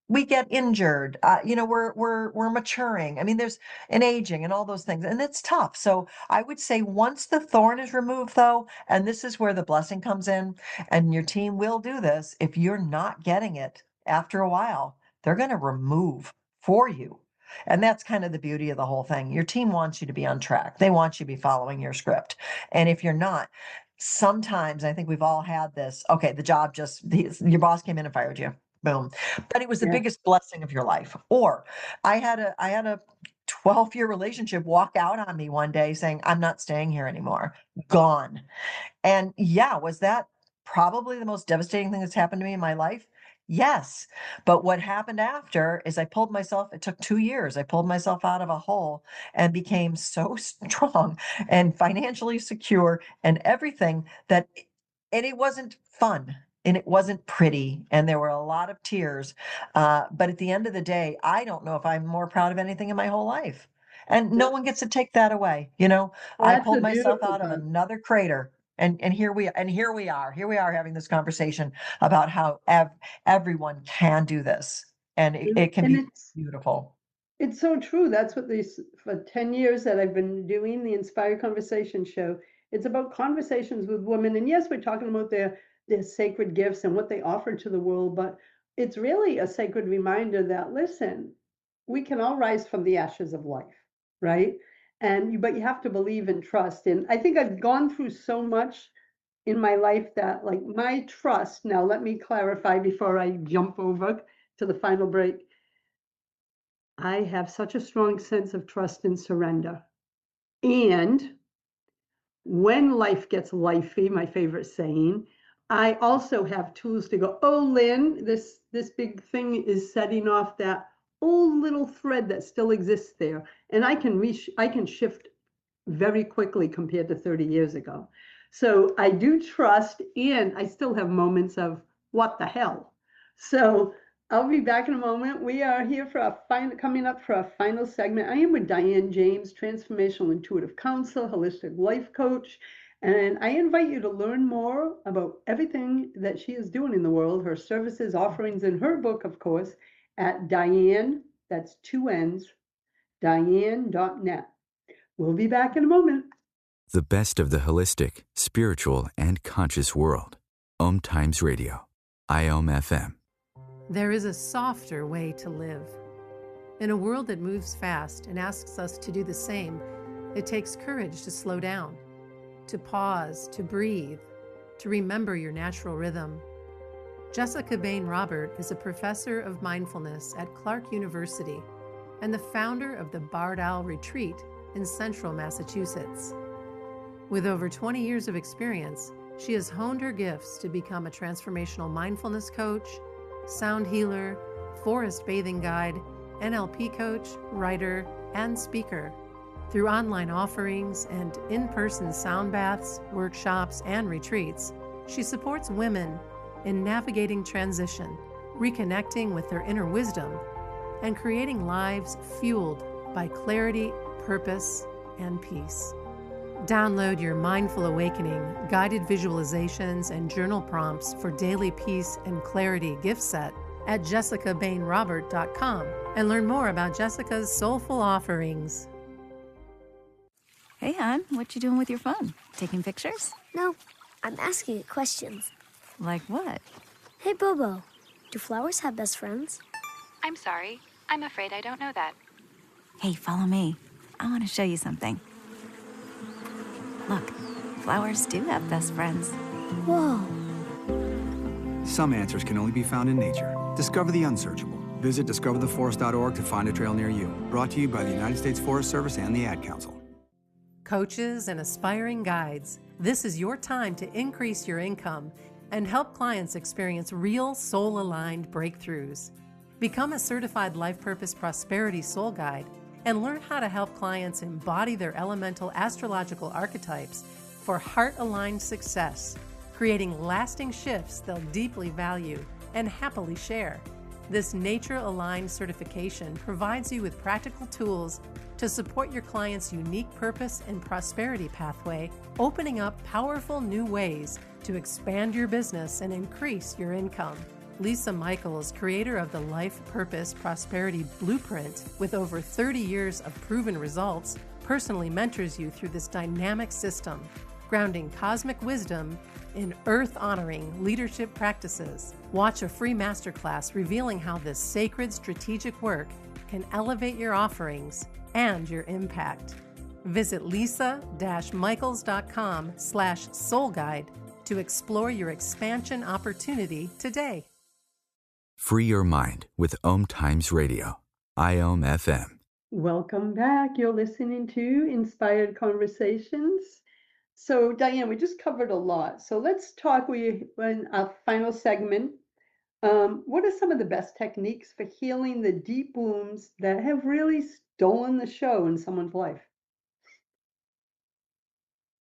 we get injured, we're maturing. I mean, there's an aging and all those things, and it's tough. So I would say once the thorn is removed, though, and this is where the blessing comes in, and your team will do this, if you're not getting it after a while, they're going to remove for you. And that's kind of the beauty of the whole thing. Your team wants you to be on track. They want you to be following your script. And if you're not, sometimes I think we've all had this, okay, your boss came in and fired you. Boom. But it was the biggest blessing of your life. Or I had a 12-year relationship walk out on me one day saying, I'm not staying here anymore. Gone. And yeah, was that probably the most devastating thing that's happened to me in my life? Yes. But what happened after is it took 2 years. I pulled myself out of a hole and became so strong and financially secure and everything and it wasn't fun. And it wasn't pretty, and there were a lot of tears. But at the end of the day, I don't know if I'm more proud of anything in my whole life. And no one gets to take that away. Well, I that's the pulled myself beautiful out of part. another crater. And here we are having this conversation about how everyone can do this. And it can And be beautiful. it's so true. That's what for 10 years that I've been doing the Inspired Conversation show. It's about conversations with women. And yes, we're talking about their sacred gifts and what they offer to the world, but it's really a sacred reminder that, listen, we can all rise from the ashes of life, right? But you have to believe and trust. And I think I've gone through so much in my life that, like, my trust, now let me clarify before I jump over to the final break. I have such a strong sense of trust and surrender. And when life gets lifey, my favorite saying, I also have tools to go, oh, Lynn, this big thing is setting off that old little thread that still exists there. And I can shift very quickly compared to 30 years ago. So I do trust, and I still have moments of what the hell. So I'll be back in a moment. We are here for coming up for a final segment. I am with Dianne James, Transformational Intuitive Counselor, Holistic Life Coach. And I invite you to learn more about everything that she is doing in the world, her services, offerings, and her book, of course, at Dianne, that's 2 N's, Dianne.net. We'll be back in a moment. The best of the holistic, spiritual, and conscious world. Om Times Radio. IOM FM. There is a softer way to live. In a world that moves fast and asks us to do the same, it takes courage to slow down, to pause, to breathe, to remember your natural rhythm. Jessica Bain Robert is a professor of mindfulness at Clark University and the founder of the Bard Owl Retreat in central Massachusetts. With over 20 years of experience, she has honed her gifts to become a transformational mindfulness coach, sound healer, forest bathing guide, NLP coach, writer, and speaker. Through online offerings and in-person sound baths, workshops, and retreats, she supports women in navigating transition, reconnecting with their inner wisdom, and creating lives fueled by clarity, purpose, and peace. Download your Mindful Awakening, guided visualizations, and journal prompts for daily peace and clarity gift set at jessicabainrobert.com and learn more about Jessica's soulful offerings. Hey, hon, what you doing with your phone? Taking pictures? No, I'm asking it questions. Like what? Hey, Bobo, do flowers have best friends? I'm sorry. I'm afraid I don't know that. Hey, follow me. I want to show you something. Look, flowers do have best friends. Whoa. Some answers can only be found in nature. Discover the unsearchable. Visit discovertheforest.org to find a trail near you. Brought to you by the United States Forest Service and the Ad Council. Coaches and aspiring guides, this is your time to increase your income and help clients experience real soul-aligned breakthroughs. Become a certified life purpose prosperity soul guide and learn how to help clients embody their elemental astrological archetypes for heart-aligned success, creating lasting shifts they'll deeply value and happily share. This nature-aligned certification provides you with practical tools to support your client's unique purpose and prosperity pathway, opening up powerful new ways to expand your business and increase your income. Lisa Michaels, creator of the Life Purpose Prosperity Blueprint, with over 30 years of proven results, personally mentors you through this dynamic system, grounding cosmic wisdom in earth-honoring leadership practices. Watch a free masterclass revealing how this sacred strategic work can elevate your offerings and your impact. Visit lisa-michaels.com/soulguide to explore your expansion opportunity today. Free your mind with Om Times Radio. IOM FM. Welcome back. You're listening to Inspired Conversations. So, Dianne, we just covered a lot. So let's talk in our final segment. What are some of the best techniques for healing the deep wounds that have really stolen the show in someone's life?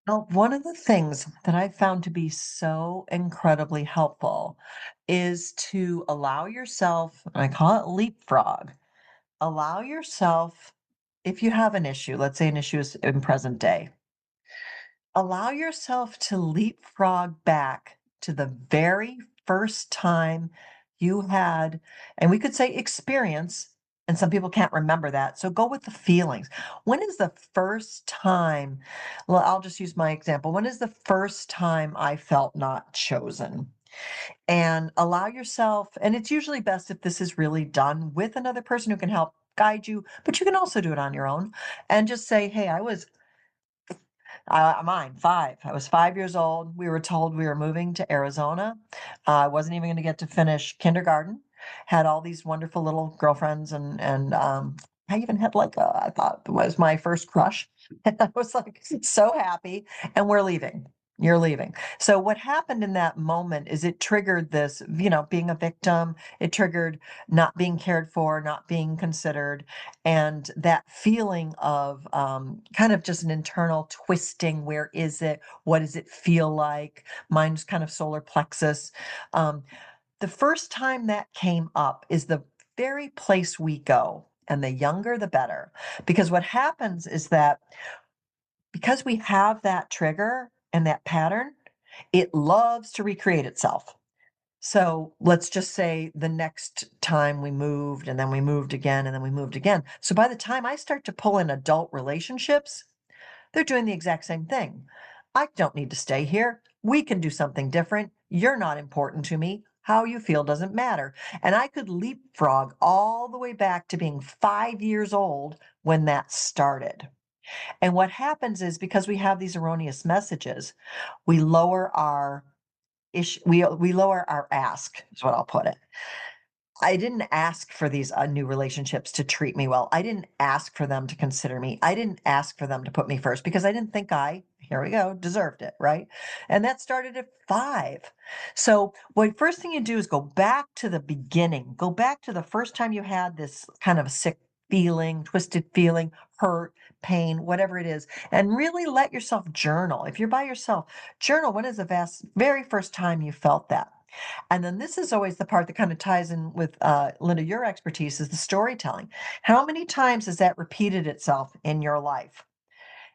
Well, one of the things that I've found to be so incredibly helpful is to allow yourself, and I call it leapfrog, allow yourself, if you have an issue, let's say an issue is in present day, allow yourself to leapfrog back to the very first time you had, and we could say experience, and some people can't remember that. So go with the feelings. When is the first time, well, I'll just use my example. When is the first time I felt not chosen? And allow yourself, and it's usually best if this is really done with another person who can help guide you, but you can also do it on your own and just say, hey, Mine, 5. I was 5 years old. We were told we were moving to Arizona. I wasn't even going to get to finish kindergarten. Had all these wonderful little girlfriends, and I even had I thought it was my first crush. And I was like so happy. And we're leaving. You're leaving. So what happened in that moment is it triggered this, being a victim. It triggered not being cared for, not being considered, and that feeling of kind of just an internal twisting. Where is it? What does it feel like? Mine's kind of solar plexus. The first time that came up is the very place we go, and the younger, the better. Because what happens is that because we have that trigger and that pattern, it loves to recreate itself. So let's just say the next time we moved, and then we moved again, and then we moved again. So by the time I start to pull in adult relationships, they're doing the exact same thing. I don't need to stay here. We can do something different. You're not important to me. How you feel doesn't matter. And I could leapfrog all the way back to being 5 years old when that started. And what happens is, because we have these erroneous messages, we lower our we lower our ask, is what I'll put it. I didn't ask for these new relationships to treat me well. I didn't ask for them to consider me. I didn't ask for them to put me first, because I didn't think here we go, deserved it, right? And that started at 5. So first thing you do is go back to the beginning. Go back to the first time you had this kind of sick feeling, twisted feeling, hurt, pain, whatever it is, and really let yourself journal. If you're by yourself, journal, when is the very first time you felt that? And then this is always the part that kind of ties in with Linda, your expertise is the storytelling. How many times has that repeated itself in your life?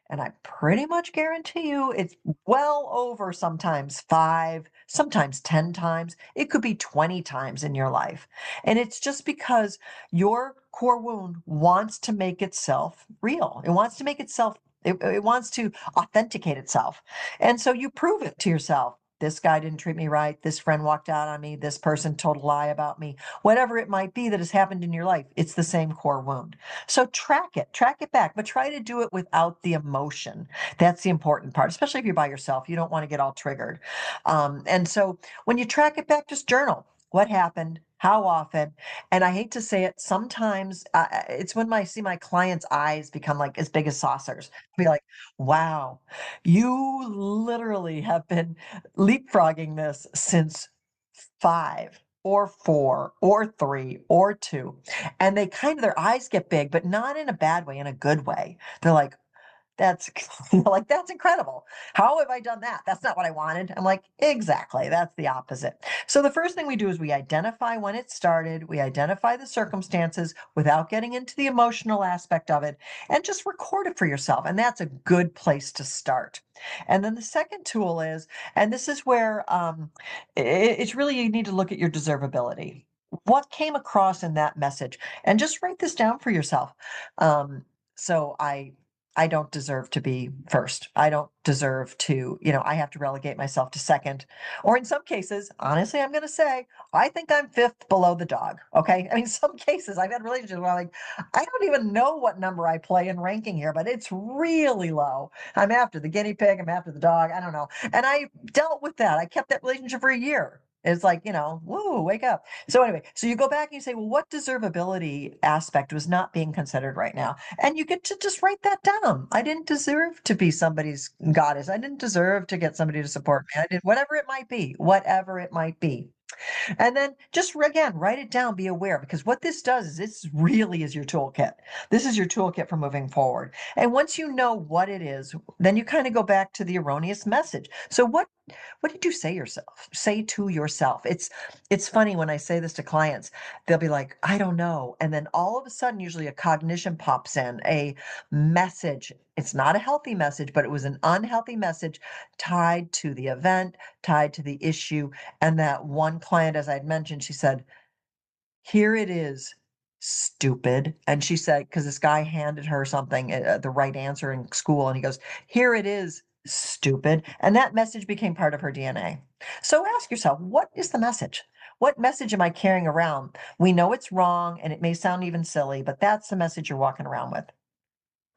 And I pretty much guarantee you it's well over sometimes 5, sometimes 10 times. It could be 20 times in your life. And it's just because your core wound wants to make itself real. It wants to make itself, it wants to authenticate itself. And so you prove it to yourself. This guy didn't treat me right. This friend walked out on me. This person told a lie about me. Whatever it might be that has happened in your life, it's the same core wound. So track it back, but try to do it without the emotion. That's the important part, especially if you're by yourself. You don't want to get all triggered. And so when you track it back, just journal. What happened? How often? And I hate to say it, sometimes it's when I see my clients' eyes become like as big as saucers. I'll be like, wow, you literally have been leapfrogging this since 5 or 4 or 3 or 2. And their eyes get big, but not in a bad way, in a good way. They're like, that's that's incredible. How have I done that? That's not what I wanted. I'm like, exactly. That's the opposite. So the first thing we do is we identify when it started. We identify the circumstances without getting into the emotional aspect of it, and just record it for yourself. And that's a good place to start. And then the second tool is, and this is where it's really, you need to look at your deservability. What came across in that message? And just write this down for yourself. So I don't deserve to be first. I don't deserve to, I have to relegate myself to second. Or in some cases, honestly, I'm going to say, I think I'm 5th below the dog. Okay. I mean, some cases I've had relationships where I'm like, I don't even know what number I play in ranking here, but it's really low. I'm after the guinea pig. I'm after the dog. I don't know. And I dealt with that. I kept that relationship for a year. It's like, woo, wake up. So anyway, so you go back and you say, well, what deservability aspect was not being considered right now? And you get to just write that down. I didn't deserve to be somebody's goddess. I didn't deserve to get somebody to support me. I did whatever it might be, whatever it might be. And then just again, write it down, be aware, because what this does is this really is your toolkit. This is your toolkit for moving forward. And once you know what it is, then you kind of go back to the erroneous message. So what did you say to yourself? It's funny when I say this to clients, they'll be like, I don't know. And then all of a sudden, usually a cognition pops in, a message. It's not a healthy message, but it was an unhealthy message tied to the event, tied to the issue. And that one client, as I'd mentioned, she said, here it is, stupid. And she said, because this guy handed her something, the right answer in school, and he goes, here it is, stupid. And that message became part of her DNA. So ask yourself, what is the message? What message am I carrying around? We know it's wrong, and it may sound even silly, but that's the message you're walking around with.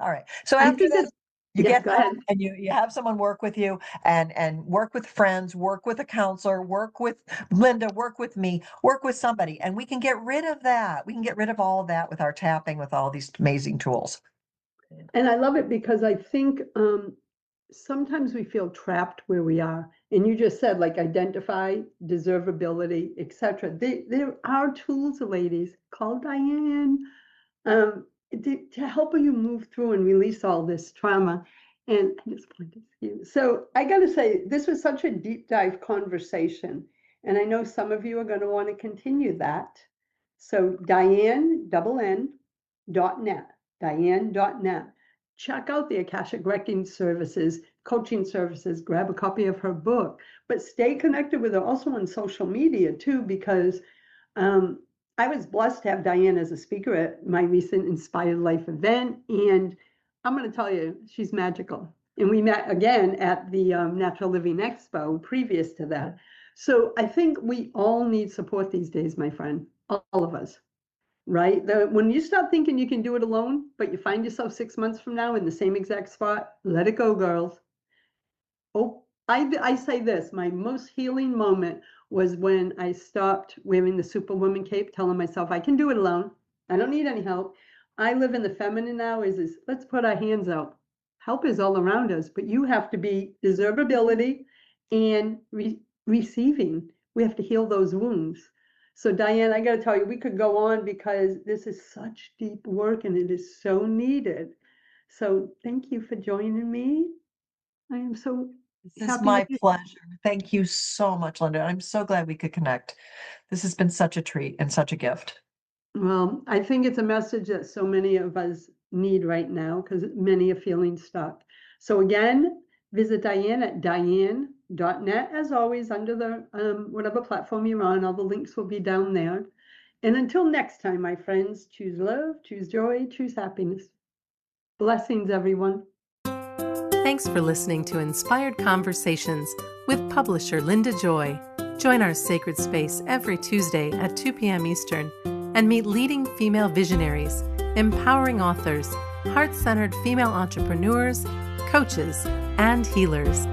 All right. So I after think that, You Yeah, get go that, ahead. and you have someone work with you, and work with friends, work with a counselor, work with Linda, work with me, work with somebody, and we can get rid of that. We can get rid of all of that with our tapping, with all these amazing tools. And I love it because I think sometimes we feel trapped where we are. And you just said, like, identify, deservability, etc. There are tools, ladies. Call Dianne to help you move through and release all this trauma. And I just pointed to you. So I got to say, this was such a deep dive conversation. And I know some of you are going to want to continue that. So Dianne.net, Dianne.net. Check out the Akashic Record services, coaching services, grab a copy of her book, but stay connected with her also on social media too, because I was blessed to have Dianne as a speaker at my recent Inspired Life event. And I'm going to tell you, she's magical. And we met again at the Natural Living Expo previous to that. So I think we all need support these days, my friend, all of us. Right? When you stop thinking you can do it alone, but you find yourself 6 months from now in the same exact spot, let it go, girls. Oh, I say this, my most healing moment was when I stopped wearing the Superwoman cape, telling myself I can do it alone. I don't need any help. I live in the feminine now, is let's put our hands out. Help is all around us, but you have to be deservability and receiving. We have to heal those wounds. So Dianne, I got to tell you, we could go on because this is such deep work and it is so needed. So thank you for joining me. I am so This is my pleasure. Thank you so much, Linda. I'm so glad we could connect. This has been such a treat and such a gift. Well, I think it's a message that so many of us need right now because many are feeling stuck. So again, visit Dianne at Dianne.net, as always, under the whatever platform you're on. All the links will be down there. And until next time, my friends, choose love, choose joy, choose happiness. Blessings, everyone. Thanks for listening to Inspired Conversations with publisher Linda Joy. Join our sacred space every Tuesday at 2 p.m. Eastern and meet leading female visionaries, empowering authors, heart-centered female entrepreneurs, coaches, and healers.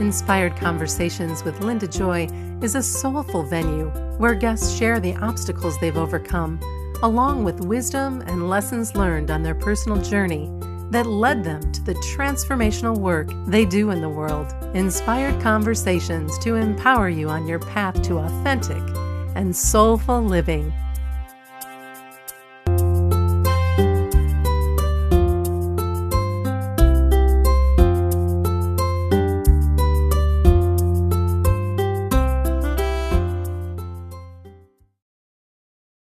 Inspired Conversations with Linda Joy is a soulful venue where guests share the obstacles they've overcome, along with wisdom and lessons learned on their personal journey that led them to the transformational work they do in the world. Inspired Conversations to empower you on your path to authentic and soulful living.